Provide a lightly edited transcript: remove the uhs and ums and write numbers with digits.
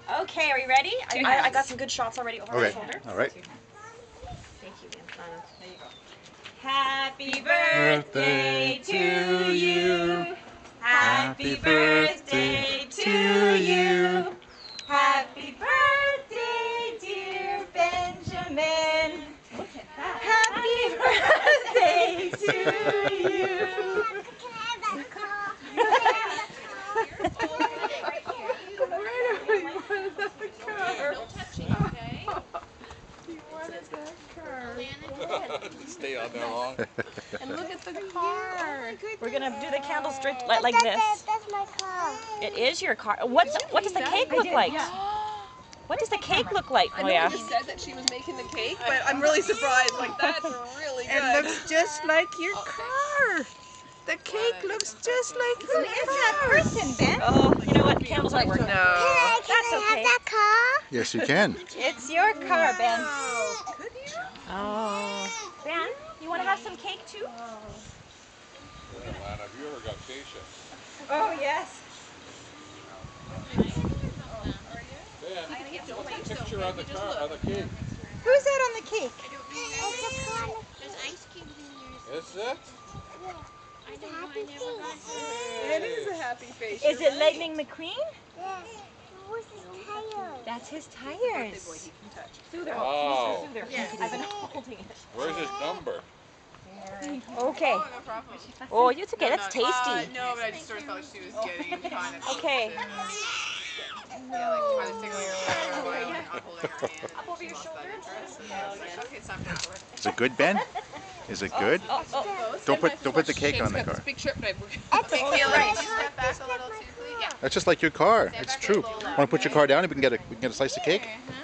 Okay, are you ready? I got some good shots already over my shoulder. All right. Thank you, Anna. There you go. Happy birthday to you. Happy birthday to you. Happy birthday, dear Benjamin. Look at that. Happy birthday to you. Stay on there long. And look at the card. We're gonna do the candle straight like this. That's my car. It is your car. What does the cake look like? What does the cake look like? I know you just said that she was making the cake, but I'm really surprised. Like, that's really good. It looks just like your car. The cake looks just like your car. Who is that person, Ben? Oh, you know what? Candles aren't working. No. Can I okay. have that car? Yes, you can. It's your car, Ben. Oh. Ben, you want to have some cake too? Lana, have you ever got geisha? Oh, yes. Ben, what's the picture on the car, on the cake? Who's that on the cake? There's ice cubes in there. Is it? I don't know, I never got It is a happy face. Is it Lightning McQueen? Yeah. Who's his tire? That's his tires. Oh, I've been holding it. where's his number? Okay. Oh, no problem. Oh, it's okay. That's tasty. No, but I just sort of felt she was getting kind of Okay. Yeah, like trying to tickle your hair while I'm holding her hand. Up over your shoulder. Okay, it's time for it. Is it good, Ben? Is it good? Oh. Don't put the cake on the car. Big trip knife. Big deal. Can you step back a little too, please? Yeah. That's just like your car. It's true. Want to put your car down and we can get a slice of cake? Uh-huh.